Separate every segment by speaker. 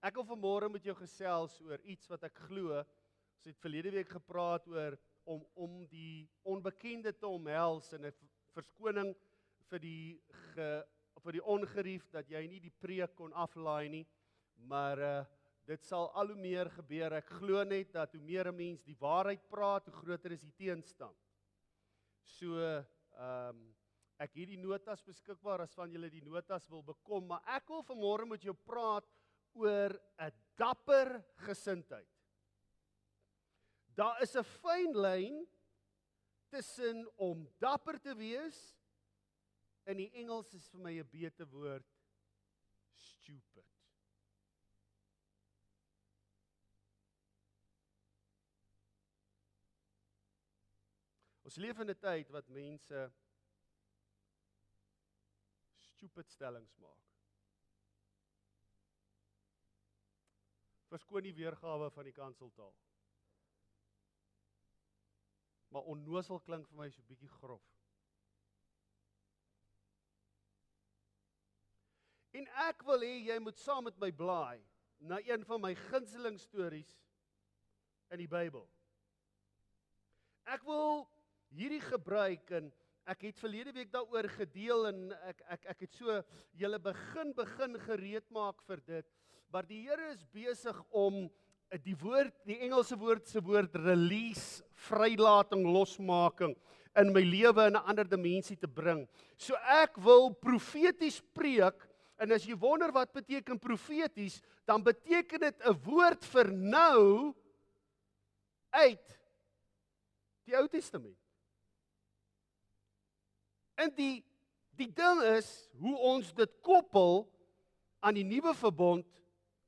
Speaker 1: Ek wil vanmôre met jou gesels oor iets wat ek glo. Ons het verlede week gepraat oor om die onbekende te omhels en 'n verskoning vir die ongerief dat jy nie die preek kon aflaai nie, maar dit sal al hoe meer gebeur. Ek glo net dat hoe meer 'n mens die waarheid praat, hoe groter is die teenstand. So, ek het die notas beskikbaar as van julle die notas wil bekom, maar ek wil vanmôre met jou praat oor 'n dapper gesindheid. Daar is 'n fyn lyn tussen om dapper te wees, in die Engels is vir my 'n beter woord, stupid. Ons leef in 'n tyd wat mense stupid stellings maak. Verskoon die weergawe van die kanseltaal. Maar onnoosel klink vir my so 'n bietjie grof. En ek wil hê jy moet saam met my blaai na een van my gunsteling stories in die Bybel. Ek wil hierdie gebruik en ek het verlede week daaroor gedeel en ek het so julle begin gereed maak vir dit. Maar die Here is besig om die Engelse woord se woord release, vrylating, losmaking in my lewe in 'n ander dimensie te bring. So ek wil profeties preek, en as jy wonder wat beteken profeties, dan beteken dit 'n woord vir nou uit die Ou Testament. En die ding is hoe ons dit koppel aan die nuwe verbond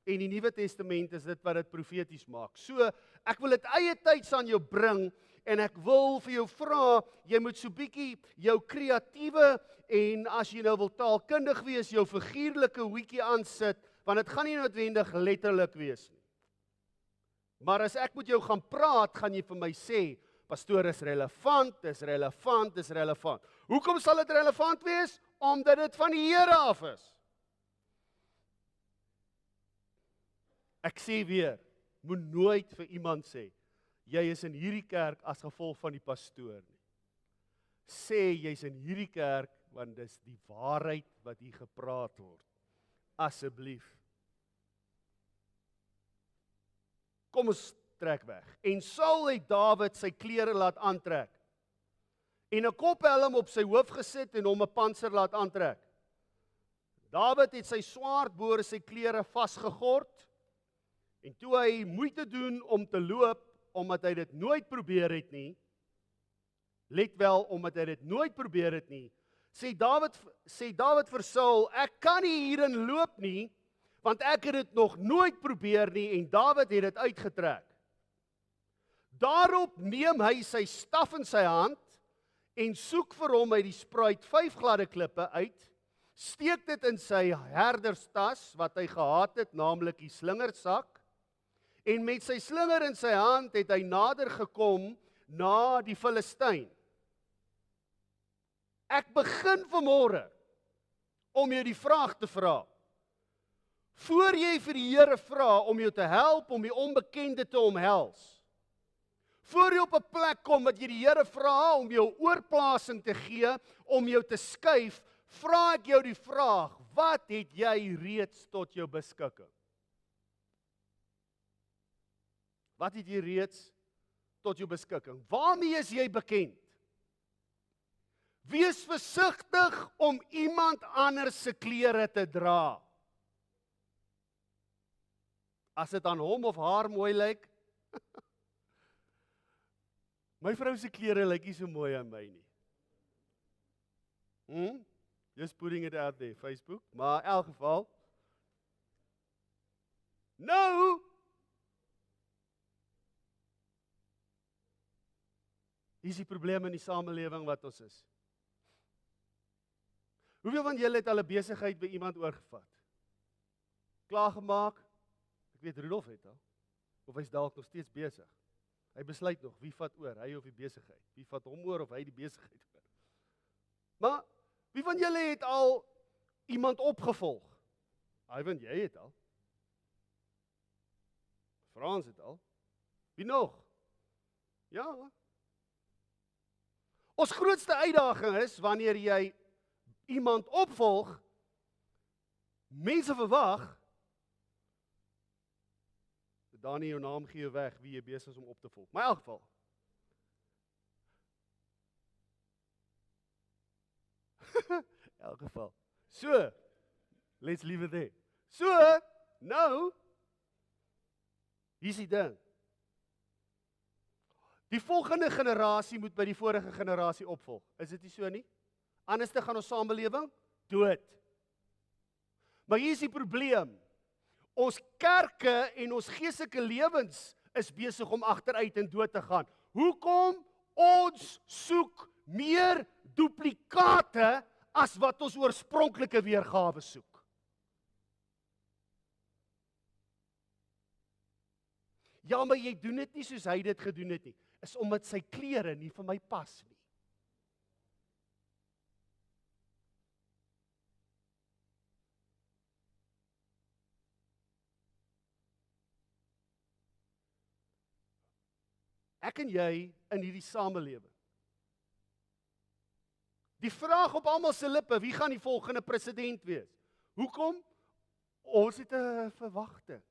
Speaker 1: en die Nuwe Testament is dit wat dit profeties maak. So, ek wil dit eie tyds aan jou bring en ek wil vir jou vra, jy moet so bietjie jou kreatiewe en as jy nou wil taalkundig wees, jou figuurlike hoedjie aansit, want dit gaan nie noodwendig letterlik wees nie. Maar as ek met jou gaan praat, gaan jy vir my sê, pastoor, is relevant, dis relevant, dis relevant. Hoekom sal dit relevant wees? Omdat dit van die Here af is. Ek sê weer, moet nooit vir iemand sê, jy is in hierdie kerk as gevolg van die pastoor nie. Sê, jy's in hierdie kerk, want dis die waarheid wat hier gepraat word. Asseblief. Kom ons trek weg. En Saul het Dawid sy klere laat aantrek. En 'n kophelm op sy hoof gesit en hom 'n pantser laat aantrek. Dawid het sy swaard bo sy klere vasgegord. En toe hy moeite doen om te loop, omdat hy dit nooit probeer het nie, let wel, omdat hy dit nooit probeer het nie, sê Dawid vir Saul, ek kan nie hierin loop nie, want ek het dit nog nooit probeer nie, en Dawid het dit uitgetrek. Daarop neem hy sy staf in sy hand, en soek vir hom uit die spruit 5 gladde klippe uit, steek dit in sy herderstas, wat hy gehad het, naamlik die slingersak, en met sy slinger in sy hand het hy nader gekom na die Filistyn. Ek begin vanmôre om jou die vraag te vra. Voor jy vir die Here vra om jou te help om die onbekende te omhels. Voor jy op 'n plek kom wat jy die Here vra om jou oorplasing te gee, om jou te skuif, vra ek jou die vraag, wat het jy reeds tot jou beskikking? Wat het jy reeds tot jou beskikking? Waarmee is jy bekend? Wees versigtig om iemand anders se klere te dra. As dit aan hom of haar mooi lyk. My vrou se klere lyk nie so mooi aan my nie. Just putting it out there, Facebook. Maar in elk geval. Nou, hier is die probleem in die samelewing wat ons is. Hoeveel van julle het al 'n besigheid by iemand oorgevat? Klaargemaak? Ek weet Rudolf het al. Of hy's dalk nog steeds besig. Hy besluit nog wie vat oor, hy of die besigheid. Wie vat hom oor of hy die besigheid oor. Maar wie van julle het al iemand opgevolg? Ivan, jy het al. Frans het al. Wie nog? Ja. Ons grootste uitdaging is, wanneer jy iemand opvolg, mense verwag, dan nie jou naam gee weg, wie jy besig is om op te volg. Maar in elk geval. In elk geval. So, let's leave it there. So, nou, hier's die ding. Die volgende generasie moet by die vorige generasie opvolg. Is dit nie so nie? Anders gaan ons samelewing dood. Maar hier is die probleem. Ons kerke en ons geestelike lewens is besig om agteruit en dood te gaan. Hoekom? Ons soek meer duplikate as wat ons oorspronklike weergawe soek. Ja, maar jy doen dit nie soos hy dit gedoen het nie. Is omdat sy klere nie vir my pas nie. Ek en jy in hierdie samelewing. Die vraag op almal se lippe, wie gaan die volgende president wees? Hoekom? Ons het 'n verwagting.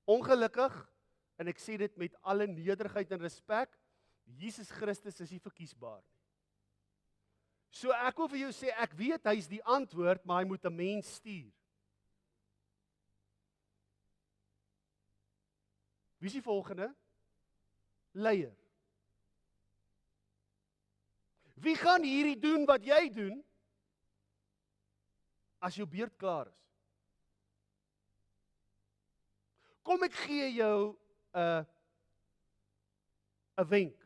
Speaker 1: Ongelukkig, en ek sê dit met alle nederigheid en respek, Jesus Christus is nie verkiesbaar nie. So ek wil vir jou sê, ek weet hy is die antwoord, maar hy moet 'n mens stuur. Wie is die volgende? Leier. Wie gaan hierdie doen wat jy doen, as jou beurt klaar is? Kom ek gee jou 'n wenk.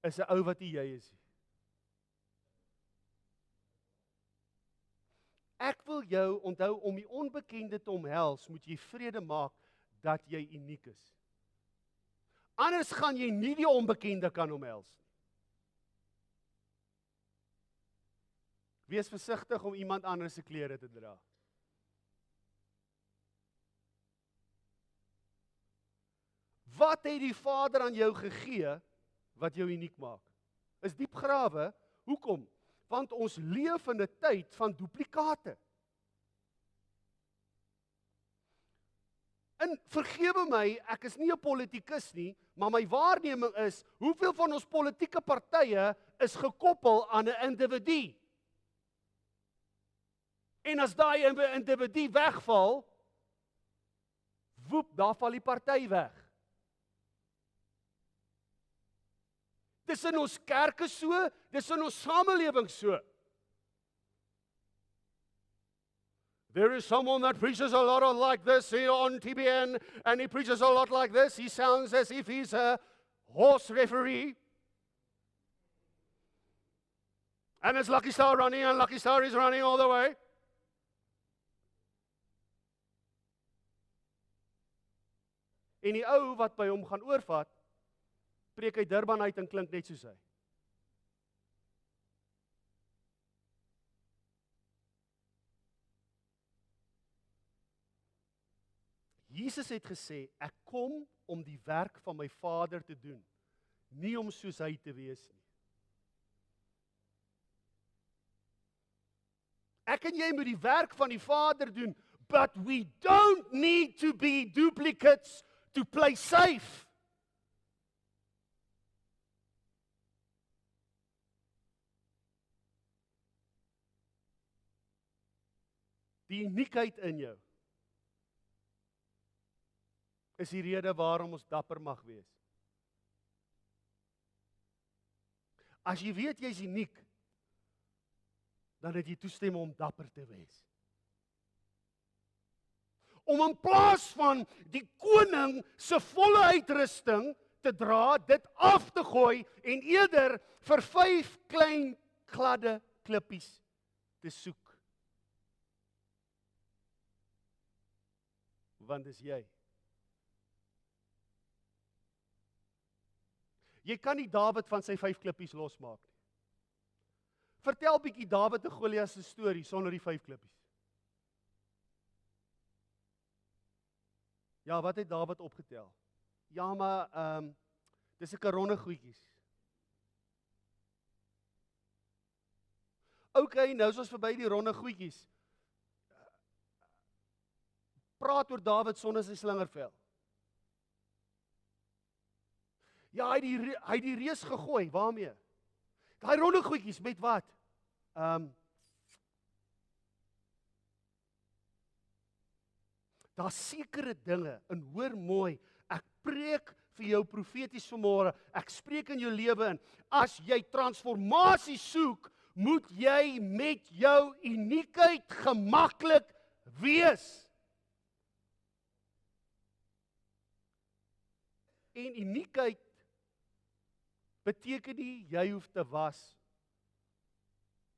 Speaker 1: Is 'n ou wat jy is. Ek wil jou onthou, om die onbekende te omhels, moet jy vrede maak dat jy uniek is. Anders gaan jy nie die onbekende kan omhels nie. Wees versigtig om iemand anders se klere te dra. Wat het die Vader aan jou gegee wat jou uniek maak? Is diep grawe. Hoekom? Want ons leef in 'n tyd van duplikate. En vergewe my, ek is nie 'n politikus nie, maar my waarneming is, hoeveel van ons politieke partye is gekoppel aan 'n individu? En as daai individu wegval, woep, daar val die party weg. Dis in ons kerke so, dis in ons samelewing so. There is someone that preaches a lot like this on TBN, and he preaches a lot like this. He sounds as if he's a horse referee. And it's Lucky Star running, and Lucky Star is running all the way. En die ou wat by hom gaan oorvat, preek hy Durban uit en klink net soos hy. Jesus het gesê, ek kom om die werk van my Vader te doen, nie om soos hy te wees nie. Ek en jy moet die werk van die Vader doen, but we don't need to be duplicates to play safe. Die uniekheid in jou is die rede waarom ons dapper mag wees. As jy weet jy is uniek, dan het jy toestemming om dapper te wees. Om in plaas van die koning se volle uitrusting te dra, dit af te gooi en eerder vir 5 klein gladde klippies te soek. Want dis jy. Jy kan nie Dawid van sy 5 klippies losmaak nie. Vertel bietjie Dawid en Goliat se storie sonder die 5 klippies. Ja, wat het Dawid opgetel? Ja, maar dis 'n ronde goedjies. OK, nou is ons verby die ronde goedjies. Praat oor Dawid sonder sy slingervel. Ja, hy het die reus gegooi, waarmee? Daai ronde goedjies met wat? Daar's sekere dinge, en hoor mooi, ek preek vir jou profeties vanmôre, ek spreek in jou lewe in, as jy transformasie soek, moet jy met jou uniekheid gemaklik wees. En uniekheid beteken nie, jy hoef te was,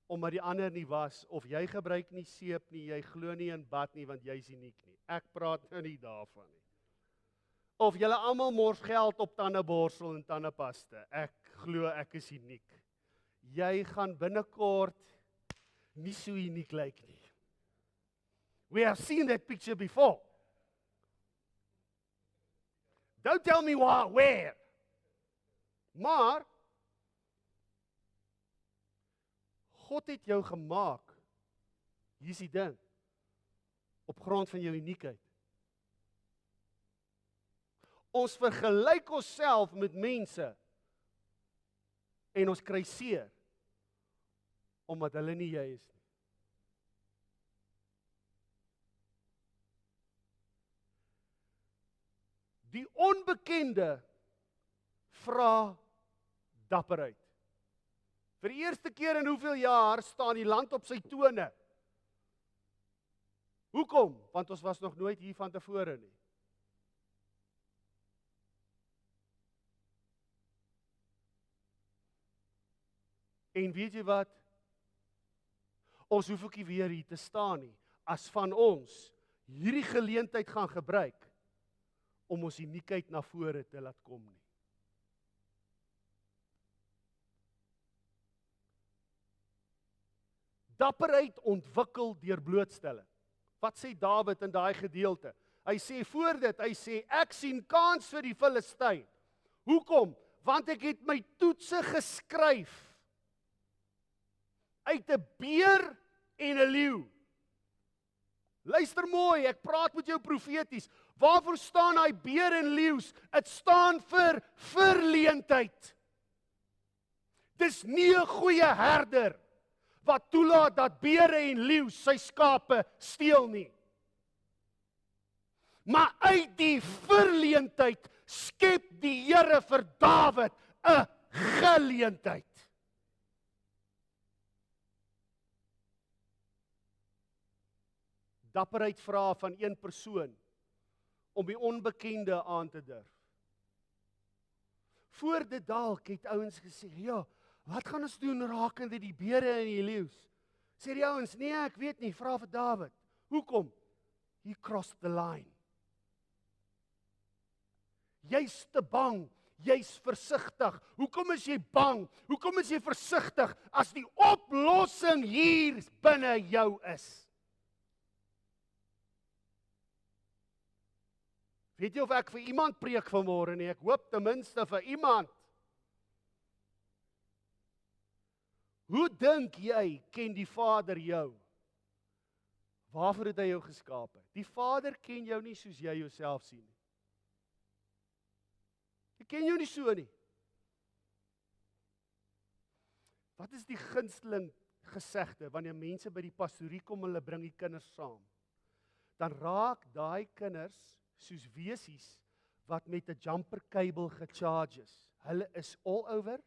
Speaker 1: omdat die ander nie was, of jy gebruik nie seep nie, jy glo nie in bad nie, want jy is uniek nie. Ek praat nou nie daarvan nie. Of julle almal mors geld op tandeborsel en tandepaste. Ek glo ek is uniek. Jy gaan binnekort nie so uniek lyk nie. We have seen that picture before. Don't tell me where. Maar God het jou gemaak. Hier's die ding. Op grond van jou uniekheid. Ons vergelyk onsself met mense en ons kry seer omdat hulle nie jy is nie. Die onbekende vra dapperheid. Vir die eerste keer in hoeveel jaar staan die land op sy tone? Hoekom? Want ons was nog nooit hier van tevore nie. En weet jy wat? Ons hoef ook nie weer hier te staan nie, as van ons hierdie geleentheid gaan gebruik om ons uniekheid na vore te laat kom nie. Dapperheid ontwikkel deur blootstelling. Wat sê Dawid in daai gedeelte? Hy sê voor dit, hy sê ek sien kans vir die Filistyn. Hoekom? Want ek het my toetse geskryf uit 'n beer en 'n leeu. Luister mooi, ek praat met jou profeties. Waarvoor staan hy beer en leeu's? Dit staan vir verleentheid. Dis nie 'n goeie herder wat toelaat dat beere en leeu's sy skape steel nie. Maar uit die verleentheid skep die Here vir Dawid 'n geleentheid. Dapperheid vra van een persoon om die onbekende aan te durf. Voor dit dalk het ouens gesê, ja, wat gaan ons doen rakende die beere en die leeu's? Sê die ouens, nee, ek weet nie, vra vir Dawid. Hoekom? He crossed the line. Jy's te bang, jy's versigtig. Hoekom is jy bang? Hoekom is jy versigtig as die oplossing hier binne jou is? Weet jy of ek vir iemand preek vanmôre nie? Ek hoop ten minste vir iemand. Hoe dink jy ken die Vader jou? Waarvoor het hy jou geskaap? Die Vader ken jou nie soos jy jouself sien nie. Hy ken jou nie so nie. Wat is die gunsteling gesegde wanneer mense by die pastorie kom, hulle bring die kinders saam? Dan raak daai kinders soos wesies wat met 'n jumper cable gecharge is. Hulle is all over.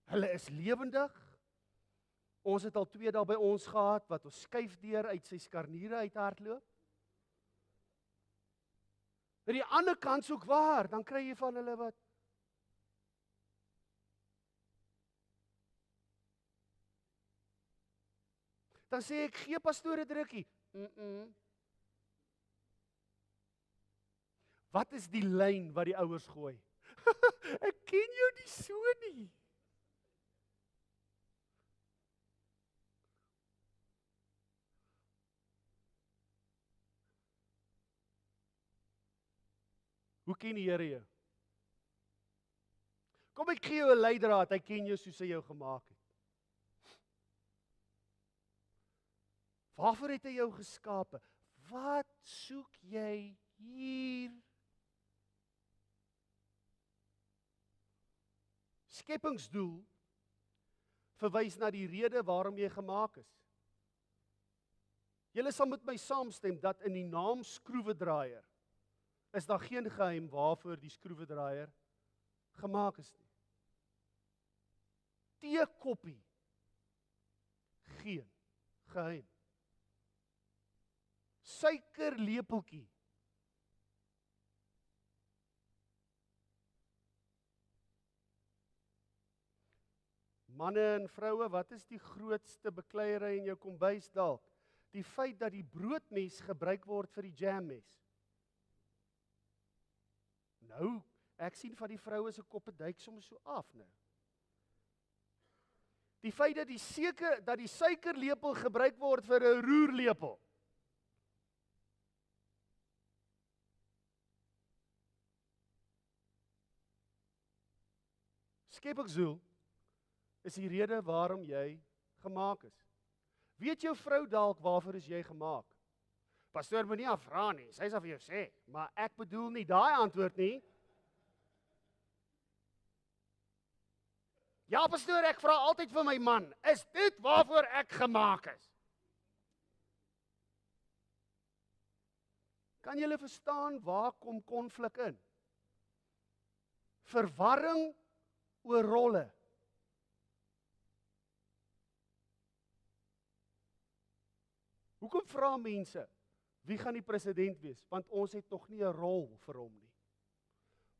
Speaker 1: Hulle is lewendig. Ons het al 2 daar by ons gehad wat ons skuifdeur uit sy skarniere uithardloop. Aan die ander kant ook waar, dan kry jy van hulle wat dan sê ek, gee pastoor 'n drukkie. Wat is die lyn wat die ouers gooi? Ek ken jou nie so nie. Hoe ken die Here jou? Kom ek gee jou 'n leidraad, hy ken jou soos hy jou gemaak het. Waarvoor het hy jou geskape? Wat soek jy hier? Skepingsdoel verwys na die rede waarom jy gemaak is. Julle sal met my saamstem dat in die naam skroewedraaier is daar geen geheim waarvoor die skroewedraaier gemaak is nie. Teekoppie, geen geheim. Suikerlepeltjie, manne en vroue, wat is die grootste bekleierery in jou kombuis dalk? Die feit dat die broodmes gebruik word vir die jammes. Nou, ek sien van die vroue se koppe duik soms so af, nou. Die feit dat die suikerlepel gebruik word vir 'n roerlepel. Skepingsdoel is die rede waarom jy gemaak is. Weet jou vrou dalk waarvoor is jy gemaak? Pastoor moenie afvra nie, sy sal vir jou sê, maar ek bedoel nie daai antwoord nie. Ja, pastoor, ek vra altyd vir my man, is dit waarvoor ek gemaak is? Kan julle verstaan waar kom konflik in? Verwarring oor rolle. Hoekom vra mense, wie gaan die president wees? Want ons het nog nie 'n rol vir hom nie.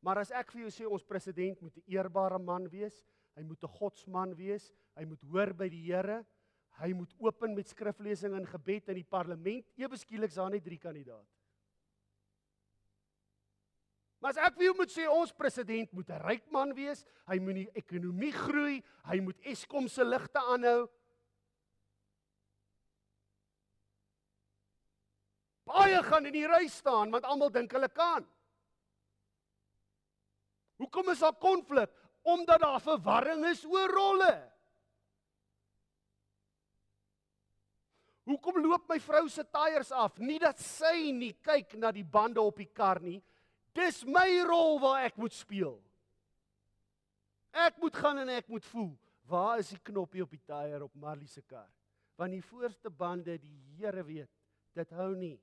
Speaker 1: Maar as ek vir jou sê, ons president moet 'n eerbare man wees, hy moet 'n godsman wees, hy moet hoor by die Here, hy moet open met skriflesing en gebed in die parlement, ewe skielik is daar net 3 kandidaat. Maar as ek vir jou moet sê, ons president moet 'n ryk man wees, hy moet die ekonomie groei, hy moet Eskom se ligte aanhou, baie gaan in die ry staan, want almal dink hulle kan. Hoekom is daar konflik? Omdat daar verwarring is oor rolle. Hoekom loop my vrou se tyres af? Nie dat sy nie kyk na die bande op die kar nie. Dis my rol waar ek moet speel. Ek moet gaan en ek moet voel. Waar is die knoppie op die tyre op Marlie se kar? Want die voorste bande, die Here weet, dit hou nie.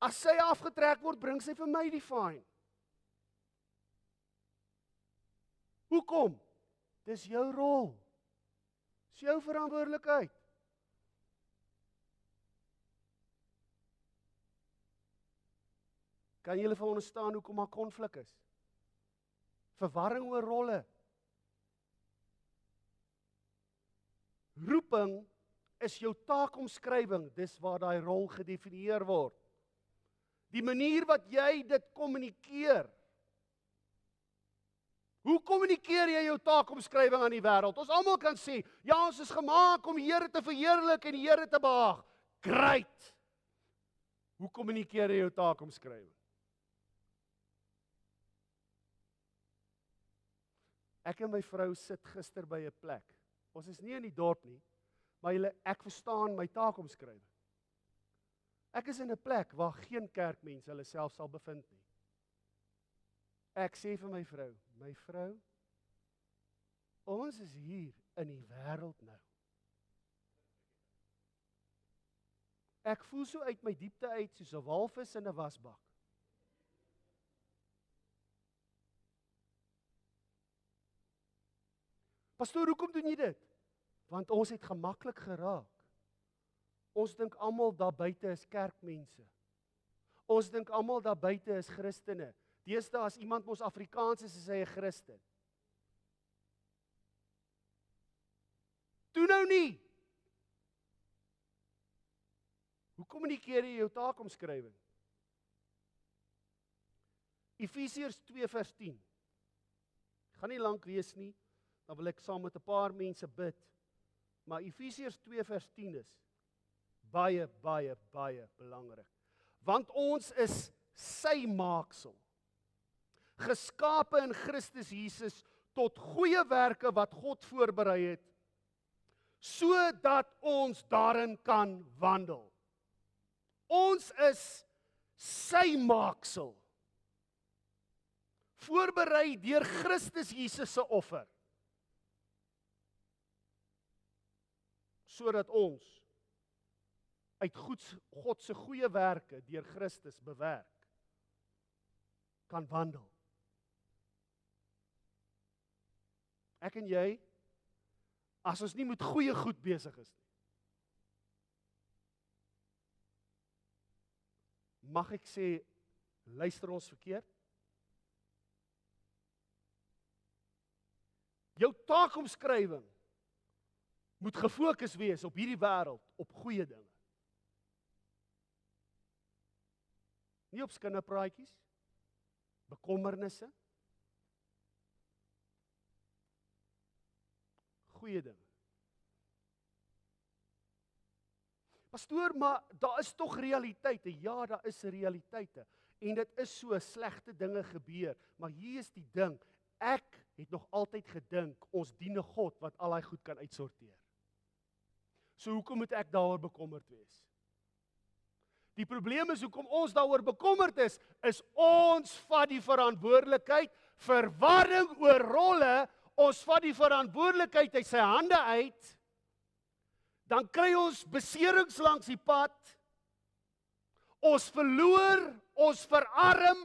Speaker 1: As sy afgetrek word, bring sy vir my die fyn. Hoekom? Dis jou rol. Dis jou verantwoordelikheid. Kan julle veronderstaan hoekom daar konflik is? Verwarring oor rolle. Roeping is jou taakomskrywing, dis waar daai rol gedefinieer word. Die manier wat jy dit kommunikeer. Hoe kommunikeer jy jou taakomskrywing aan die wêreld? Ons almal kan sê, ja, ons is gemaak om die Here te verheerlik en die Here te behaag. Great! Hoe kommunikeer jy jou taakomskrywing? Ek en my vrou sit gister by 'n plek. Ons is nie in die dorp nie, maar ek verstaan my taakomskrywing. Ek is in 'n plek waar geen kerkmense hulle self sal bevind nie. Ek sê vir my vrou, ons is hier in die wêreld nou. Ek voel so uit my diepte uit soos 'n walvis in 'n wasbak. Pastoor, hoekom doen jy dit? Want ons het gemaklik geraak. Ons dink almal daar buite is kerkmense. Ons dink almal daar buite is Christene. Deesdae as iemand mos Afrikaans is hy 'n Christen. Toe nou nie. Hoe kommunikeer jy jou taakomskrywing? Efesiërs 2:10. Gaan nie lank wees nie, dan wil ek saam met 'n paar mense bid. Maar Efesiërs 2:10 is baie belangrik. Want ons is sy maaksel, geskape in Christus Jesus tot goeie werke wat God voorberei het, sodat ons daarin kan wandel. Ons is sy maaksel, voorberei deur Christus Jesus se offer, sodat ons uit God se goeie werke deur Christus bewerk kan wandel. Ek en jy, as ons nie met goeie goed besig is nie, mag ek sê, luister ons verkeerd? Jou taakomskrywing moet gefokus wees op hierdie wêreld, op goeie dinge. Nie op skinderpraatjies, bekommernisse, goeie dinge. Pastoor, maar daar is tog realiteite. Ja, daar is realiteite. En dit is so, slegte dinge gebeur. Maar hier is die ding, ek het nog altyd gedink, ons dien 'n God wat al daai goed kan uitsorteer. So hoekom moet ek daaroor bekommerd wees? Die probleem is, hoekom ons daaroor bekommerd is ons vat die verantwoordelikheid, verwarring oor rolle, ons vat die verantwoordelikheid uit sy hande uit, dan kry ons beserings langs die pad, ons verloor, ons verarm,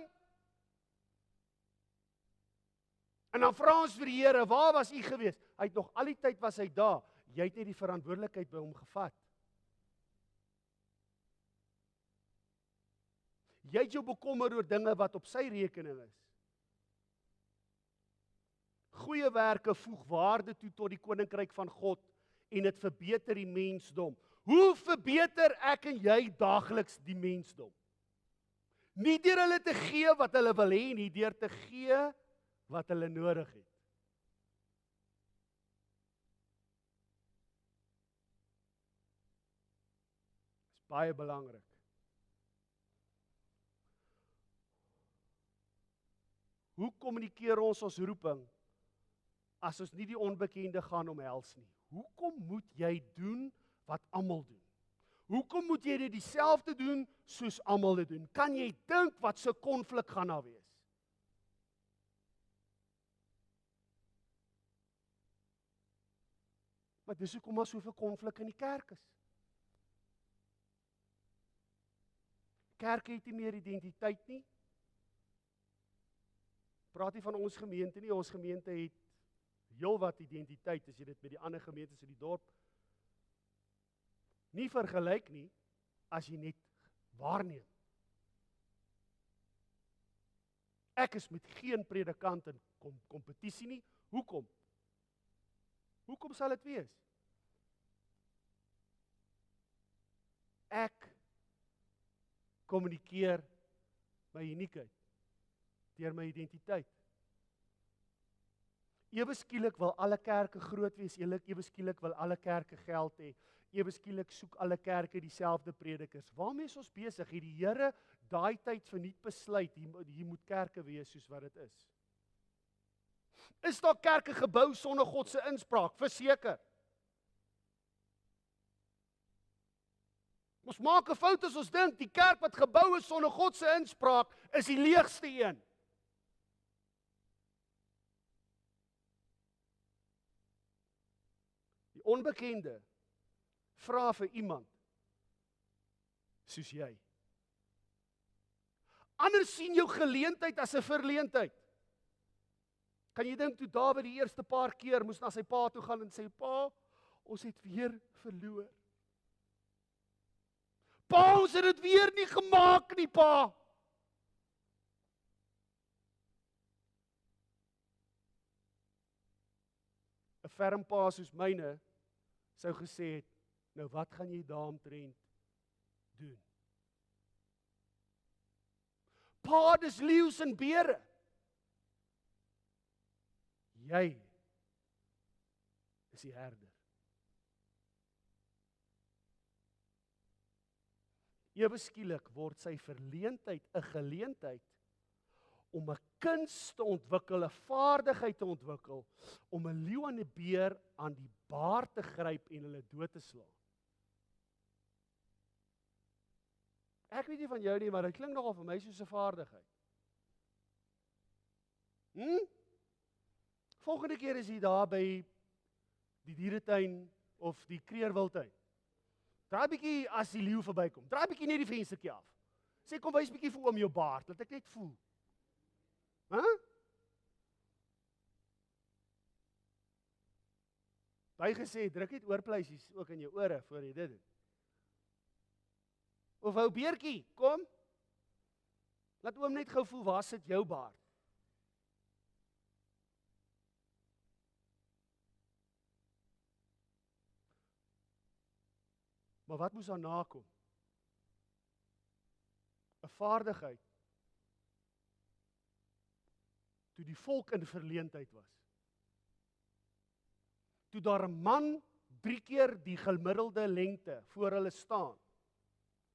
Speaker 1: en dan vra ons vir die Here, waar was U gewees? Hy het nog al die tyd was hy daar, jy het net die verantwoordelikheid by hom gevat. Jy het jou bekommer oor dinge wat op sy rekening is. Goeie werke voeg waarde toe tot die koninkryk van God en dit verbeter die mensdom. Hoe verbeter ek en jy daagliks die mensdom? Nie deur hulle te gee wat hulle wil hê nie, deur te gee wat hulle nodig het. Dit is baie belangrik. Hoe kommunikeer ons roeping as ons nie die onbekende gaan omhels nie? Hoekom moet jy doen wat almal doen? Hoekom moet jy dit dieselfde doen soos almal dit doen? Kan jy dink wat so konflik gaan daar wees? Maar dis hoekom daar soveel konflik in die kerk is. Kerke het nie meer identiteit nie. Praat nie van ons gemeente nie, ons gemeente het heelwat identiteit, as jy dit met die ander gemeentes in die dorp nie vergelyk nie, as jy net waarneem. Ek is met geen predikant in kompetisie nie. Hoekom? Hoekom sal dit wees? Ek kommunikeer my uniekheid deur my identiteit. Ewe skielik wil alle kerke groot wees, ewe skielik wil alle kerke geld hê, ewe skielik soek alle kerke dieselfde predikers. Waarmee is ons besig? Het die Here daai tyd verniet besluit, hier moet kerke wees soos wat dit is? Is daar kerke gebou sonder God se inspraak? Verseker. Ons maak 'n fout as ons dink die kerk wat gebou is sonder God se inspraak is die leegste een. Die onbekende vra vir iemand soos jy. Anders sien jou geleentheid as 'n verleentheid. Kan jy dink toe Dawid die eerste paar keer moes na sy pa toe gaan en sê, pa, ons het weer verloor. Pa, ons het dit weer nie gemaak nie, pa. Een ferm pa soos myne sou gesê het, nou wat gaan jy daaromtrent doen? Pa, dis leeu's en bere. Jy is die herder. ewe skielik word sy verleentheid 'n geleentheid om 'n kuns te ontwikkel, 'n vaardigheid te ontwikkel, om 'n leeu en 'n beer aan die baard te gryp en hulle dood te slaan. Ek weet nie van jou nie, maar dit klink nogal vir my soos 'n vaardigheid. Volgende keer is jy daar by die dieretuin of die kreerwiltuin. Draai bietjie as die leeu verbykom. Draai bietjie net die venstertjie af. Sê kom wys bietjie vir oom jou baard, laat ek net voel. By gesê, druk net oorpleisies ook in jou ore voor jy dit doen. Of ou beertjie, kom. Laat oom net gou voel, waar sit jou baard? Maar wat moes daarna kom? 'n Vaardigheid. Toe die volk in verleentheid was. Toe daar 'n man 3 keer die gemiddelde lengte voor hulle staan.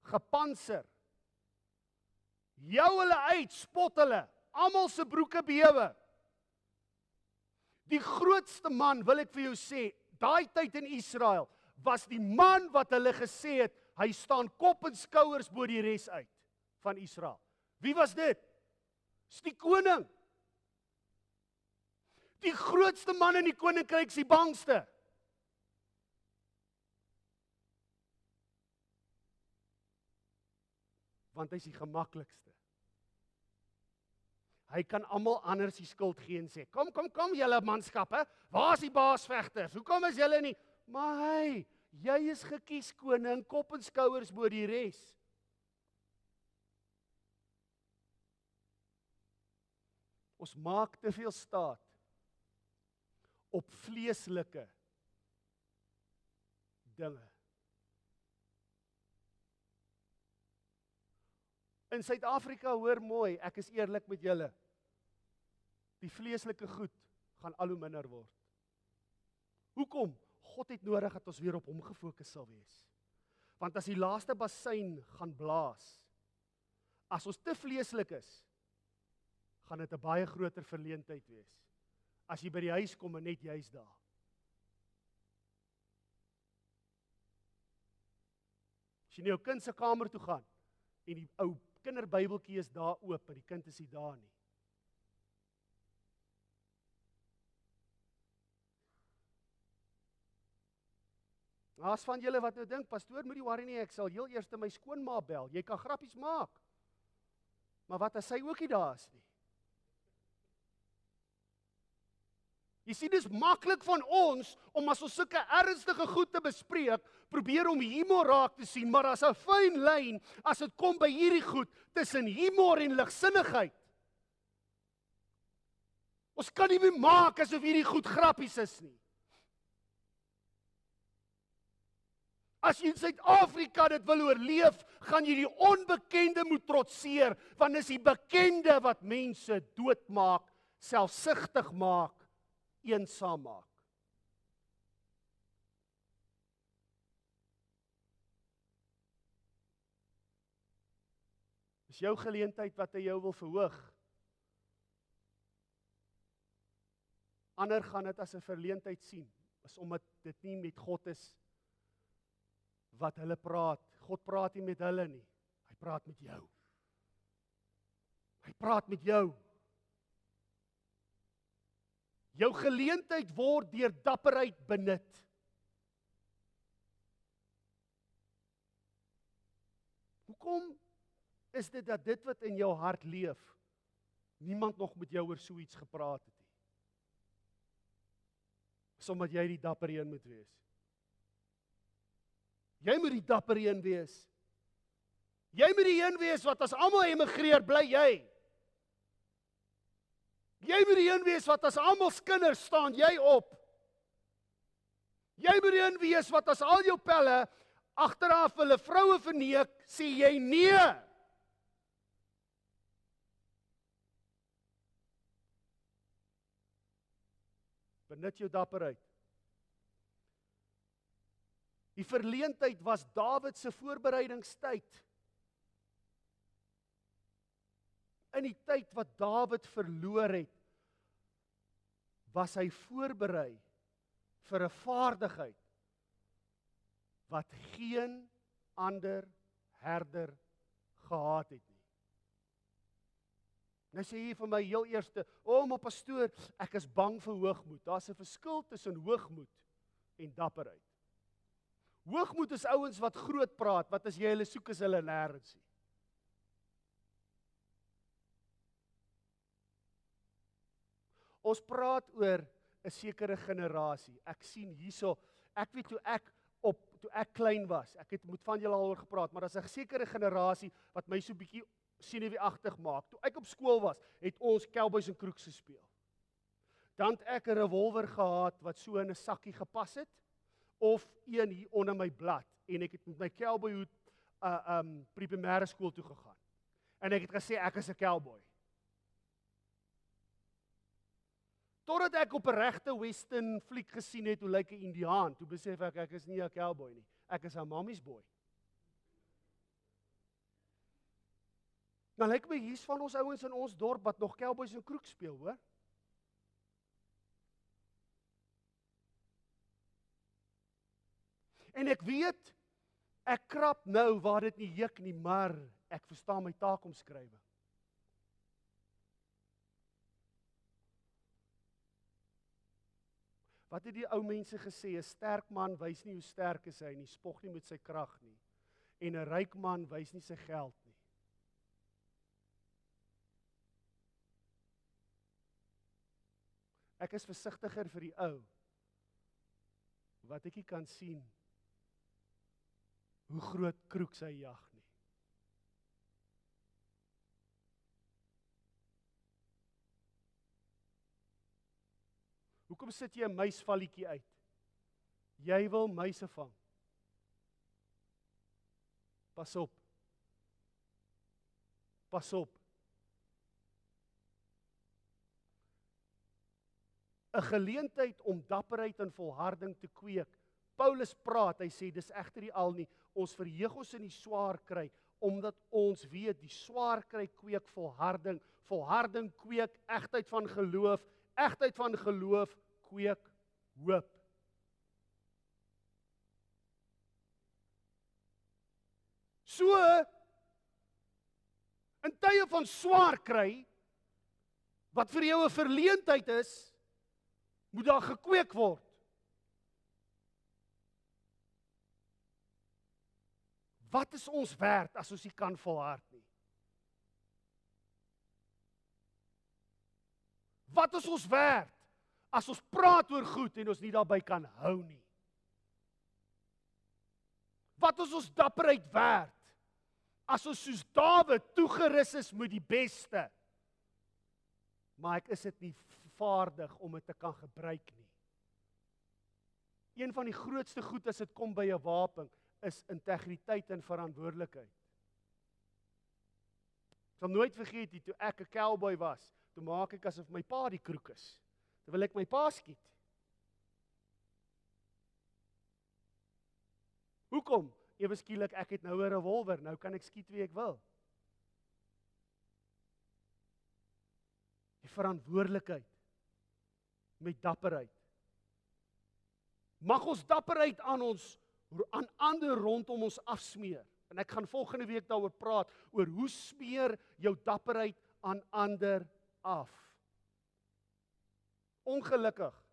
Speaker 1: Gepanser. Jou hulle uit, spot hulle. Almal se broeke bewe. Die grootste man, wil ek vir jou sê, daai tyd in Israel, was die man wat hulle gesê het, hy staan kop en skouers bo die res uit van Israel. Wie was dit? Dis die koning. Die grootste man in die koninkryk is die bangste. Want hy is die gemaklikste. Hy kan almal anders die skuld gee en sê, kom julle manskappe, waar is die baasvegters? Hoekom is julle nie? Maar jy is gekies koning, kop en skouers bo die res. Ons maak te veel staat op vleeslike dinge. In Suid-Afrika, hoor mooi, ek is eerlik met julle. Die vleeslike goed gaan al hoe minder word. Hoekom? God het nodig dat ons weer op hom gefokus sal wees. Want as die laaste bassein gaan blaas, as ons te vleeslik is, gaan dit 'n baie groter verleentheid wees. As jy by die huis kom en net jy's daar. As jy na jou kind se kamer toe gaan en die ou kinderbybeltjie is daar oop en die kind is nie daar nie. As van julle wat nou dink, pastoor, moet nie worry nie, ek sal heel eers my skoonma bel. Jy kan grappies maak. Maar wat as sy ook nie daar is nie? Jy sien, dis maklik van ons, om as ons sulke ernstige goed te bespreek, probeer om humor raak te sien, maar as 'n fyn lyn, as dit kom by hierdie goed, tussen humor en ligsinnigheid. Ons kan nie meer maak asof hierdie goed grappies is nie. As jy in Suid-Afrika dit wil oorleef, gaan jy die onbekende moet trotseer, want dis die bekende wat mense doodmaak, selfsugtig maak, eensaam maak. Dis jou geleentheid wat hy jou wil verhoog. Ander gaan dit as 'n verleentheid sien, is omdat dit nie met God is wat hulle praat. God praat nie met hulle nie. Hy praat met jou. Hy praat met jou. Jou geleentheid word deur dapperheid benut. Hoekom is dit dat dit wat in jou hart leef, niemand nog met jou oor so iets gepraat het nie? Omdat jy die dapper een moet wees. Jy moet die dapper een wees. Jy moet die een wees wat as almal emigreer, bly jy. Jy moet die een wees wat as almal kinders staan, jy op. Jy moet die een wees wat as al jou pelle agteraf hulle vroue verneek, sê jy nee. Benut jou dapperheid. Die verleentheid was Dawid se voorbereidingstyd. in die tyd wat Dawid verloor het, was hy voorberei vir 'n vaardigheid wat geen ander herder gehad het nie. Nou sê jy vir my heel eerste, maar pastoor, ek is bang vir hoogmoed. Daar's 'n verskil tussen hoogmoed en dapperheid. Hoogmoed is ouens wat groot praat, wat as jy hulle soek is hulle nêrens nie. Ons praat oor 'n sekere generasie. Ek sien hierso, ek weet toe ek klein was, ek het met van julle al oor gepraat, maar daar's 'n sekere generasie wat my so bietjie senuweeagtig maak. Toe ek op skool was, het ons Cowboys en Crooks gespeel. Dan het ek 'n revolver gehad wat so in 'n sakkie gepas het, of een hier onder my blad, en ek het met my cowboy hoed primêre skool toe gegaan. En ek het gesê ek is 'n cowboy. Totdat ek op 'n regte western fliek gesien het hoe lyk 'n Indiaan, toe besef ek is nie 'n cowboy nie. Ek is 'n mammy's boy. Nou lyk my hier's van ons ouens in ons dorp wat nog Cowboys en Crooks speel, hoor. En ek weet, ek krap nou waar dit nie juk nie, maar ek verstaan my taakomskrywing. Wat het die ou mense gesê? 'n Sterk man wys nie hoe sterk is hy nie, spog nie met sy krag nie. En 'n ryk man wys nie sy geld nie. Ek is versigtiger vir die ou wat ek nie kan sien hoe groot Crooks hy jag nie. Hoekom sit jy 'n muisvalletjie uit? Jy wil muise vang. Pas op. Pas op. 'n Geleentheid om dapperheid en volharding te kweek. Paulus praat, hy sê, dis egter nie al nie, ons verheug ons in die swaar kry, omdat ons weet, die swaar kry kweek volharding, volharding kweek egtheid van geloof, egtheid van geloof kweek hoop. So, in tye van swaar kry, wat vir jou 'n verleentheid is, moet daar gekweek word. Wat is ons werd as ons nie kan volhard nie? Wat is ons werd as ons praat oor goed en ons nie daarby kan hou nie? Wat is ons dapperheid werd as ons soos Dawid toegerus is met die beste, maar ek is dit nie vaardig om dit te kan gebruik nie? Een van die grootste goed as dit kom by 'n wapen is integriteit en verantwoordelikheid. Ek sal nooit vergeet nie, toe ek 'n cowboy was, toe maak ek asof my pa die kroek is. Terwyl ek my pa skiet. Hoekom? Ewe skielik, ek het nou 'n revolver, nou kan ek skiet wie ek wil. Die verantwoordelikheid met dapperheid. Mag ons dapperheid aan ander rondom ons afsmeer. En ek gaan volgende week daaroor praat, oor hoe smeer jou dapperheid aan ander af. Ongelukkig,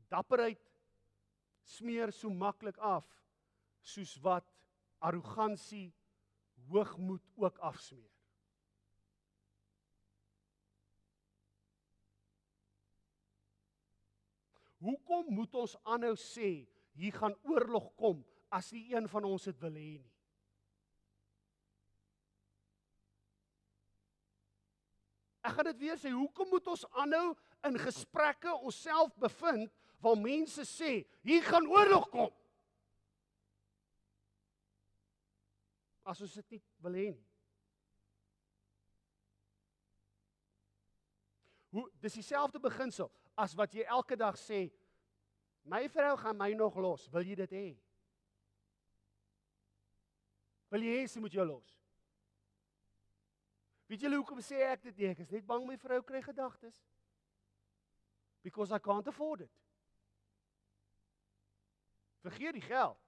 Speaker 1: dapperheid smeer so maklik af, soos wat arrogansie, hoogmoed ook afsmeer. Hoekom moet ons aanhou sê, hier gaan oorlog kom, as nie een van ons dit wil hê nie? Ek gaan dit weer sê, hoekom moet ons aanhou in gesprekke onsself bevind, waar mense sê, hier gaan oorlog kom? As ons dit nie wil hê nie. Dis dieselfde beginsel, as wat jy elke dag sê, my vrou gaan my nog los, wil jy dit hê? Wil jy hê sy moet jou los? Weet julle hoekom sê ek dit nie? Ek is net bang my vrou kry gedagtes. Because I can't afford it. Vergeet die geld.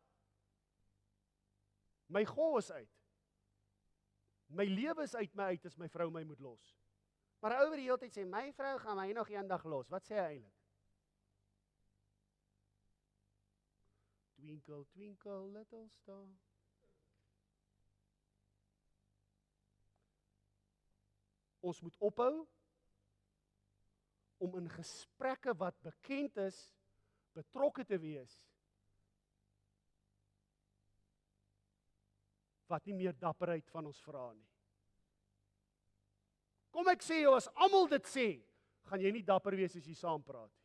Speaker 1: My gou is uit. My lewe is uit my uit as my vrou my moet los. Maar ou wat die hele tyd sê, my vrou gaan my nog eendag los. Wat sê hy eintlik? Twinkle, twinkle, little star. Ons moet ophou om in gesprekke wat bekend is, betrokke te wees, wat nie meer dapperheid van ons vra nie. Kom ek sê jou, as almal dit sê, gaan jy nie dapper wees as jy saam praat nie.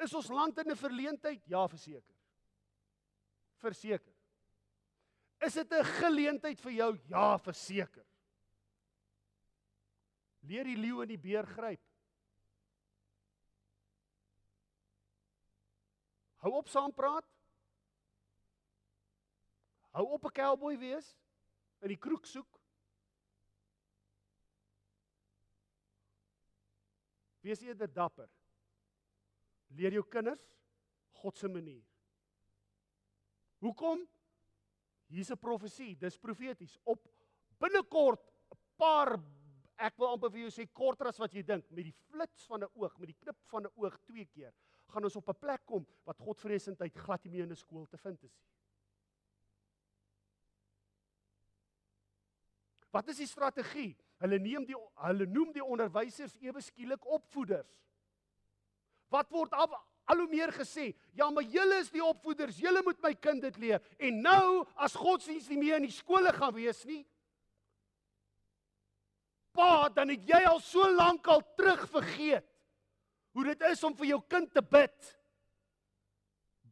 Speaker 1: Is ons land in 'n verleentheid? Ja, verseker. Verseker. Is dit 'n geleentheid vir jou? Ja, verseker. Leer die leeu en die beer gryp. Hou op saam praat. Hou op 'n cowboy wees, in die kroeg soek. Wees eerder dapper. Leer jou kinders God se manier. Hoekom? Hier's 'n profesie, dis profeties. Op binnekort 'n paar, ek wil amper vir jou sê korter as wat jy dink, met die flits van 'n oog, met die knip van 'n oog 2 keer, gaan ons op 'n plek kom wat Godvreesendheid glad nie meer in 'n skool te vind is nie. Wat is die strategie? Hulle noem die onderwysers ewe skielik opvoeders. Wat word al hoe meer gesê? Ja, maar julle is die opvoeders, julle moet my kind dit leer. En nou, as godsdienst nie meer in die skole gaan wees nie, pa, dan het jy al so lank al terug vergeet hoe dit is om vir jou kind te bid,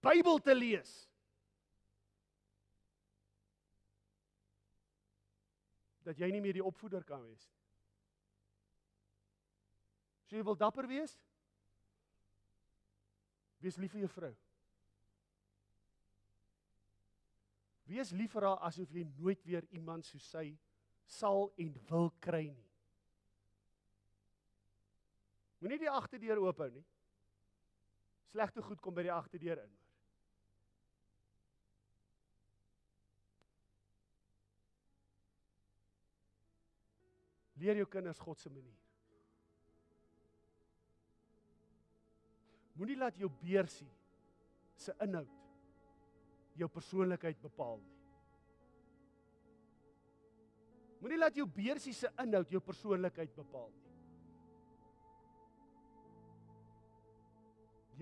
Speaker 1: Bybel te lees, dat jy nie meer die opvoeder kan wees. So jy wil dapper wees? Wees lief vir jou vrou. Wees lief vir haar asof jy nooit weer iemand soos sy sal en wil kry nie. Moenie die agterdeur oophou nie. Slegte goed kom by die agterdeur in. Leer jou kinders God se manier. Moenie laat jou beursie se inhoud jou persoonlikheid bepaal nie. Moenie laat jou beursie se inhoud jou persoonlikheid bepaal nie.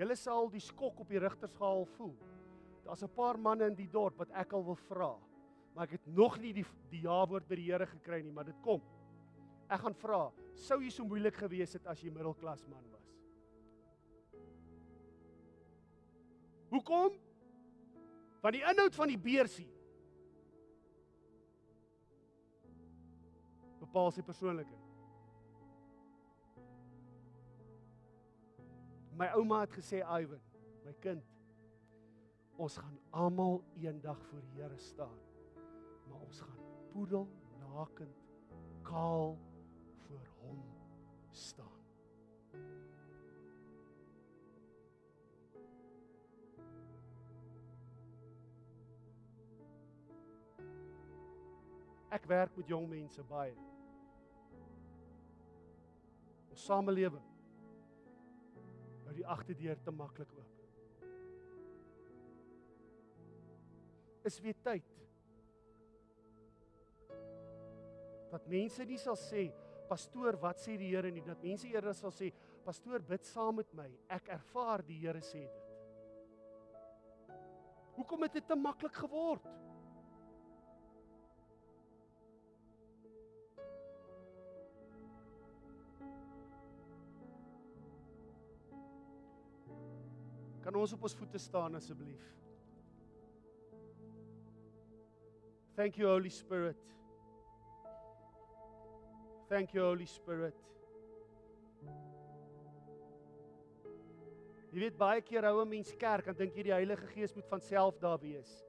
Speaker 1: Julle sal die skok op die rigterschaal voel. Daar's 'n paar manne in die dorp wat ek al wil vra, maar ek het nog nie die ja-woord by die Here gekry nie, maar dit kom. Ek gaan vra, sou jy so moeilik gewees het as jy middelklas man was? Hoekom? Want die inhoud van die beursie bepaal sy persoonlikheid. My ouma het gesê, Ivan, my kind, ons gaan almal eendag voor die Here staan, maar ons gaan poedel, nakend, kaal voor hom staan. Ek werk met jong mense baie. Ons samelewing hou die agterdeur te maklik oop. Is weer tyd dat mense nie sal sê, pastoor, wat sê die Here nie, dat mense eerder sal sê, pastoor, bid saam met my, ek ervaar die Here sê dit. Hoekom het dit te maklik geword? Kan ons op ons voete staan asseblief? Thank you, Holy Spirit. Thank you, Holy Spirit. Jy weet, baie keer hou 'n mens kerk, en dink jy die Heilige Gees moet van self daar wees.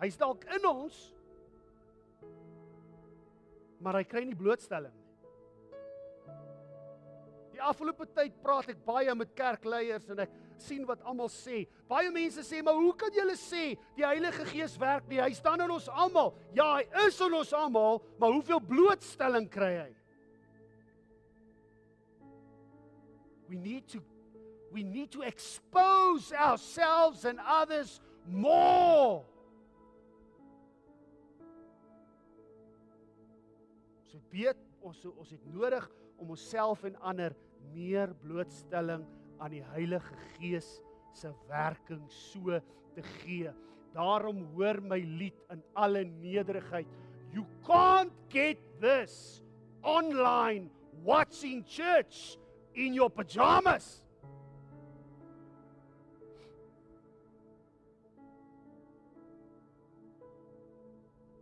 Speaker 1: Hy's dalk in ons, maar hy kry nie blootstelling nie. Die afgelope tyd praat ek baie met kerkleiers en ek sien wat almal sê. Baie mense sê, maar hoe kan julle sê die Heilige Gees werk nie? Hy staan in ons almal. Ja, hy is in ons almal, maar hoeveel blootstelling kry hy? We need to expose ourselves and others more. Ons het nodig om onsself en ander meer blootstelling aan die Heilige Gees se werking so te gee. Daarom hoor my lied in alle nederigheid. You can't get this online watching church in your pajamas.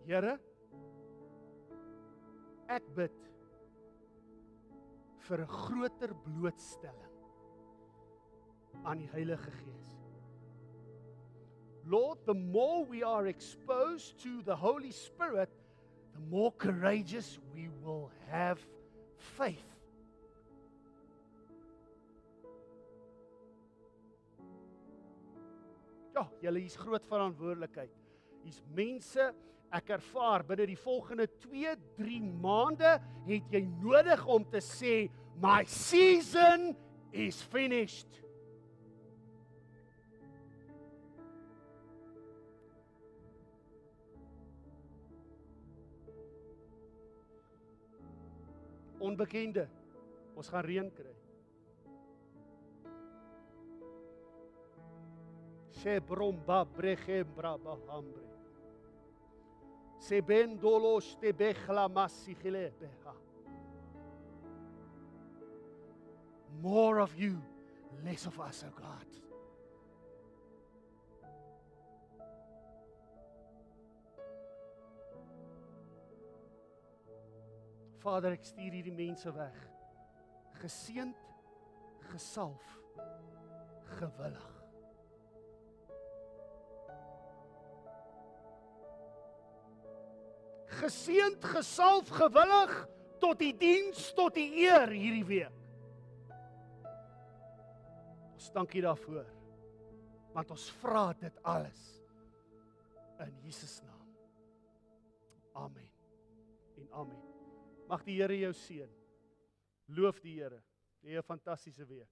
Speaker 1: Here, ek bid vir 'n groter blootstelling aan die Heilige Gees. Lord, the more we are exposed to the Holy Spirit, the more courageous we will have faith. Ja, julle is groot verantwoordelikheid. Hier's mense, ek ervaar binne die volgende 2-3 maande het jy nodig om te sê, my season is finished. Onbekende, ons gaan reën kry. Shebromba brechembra bahambre. Sebendolos te bechla masigile beha. More of you, less of us, oh God. Vader, ek stuur hierdie mense weg. Geseënd, gesalf, gewillig. Geseënd, gesalf, gewillig tot die diens, tot die eer hierdie week. Ons dankie daarvoor, want ons vra dit alles in Jesus naam. Amen en amen. Mag die Here jou seën. Loof die Here. Hê 'n fantastiese week.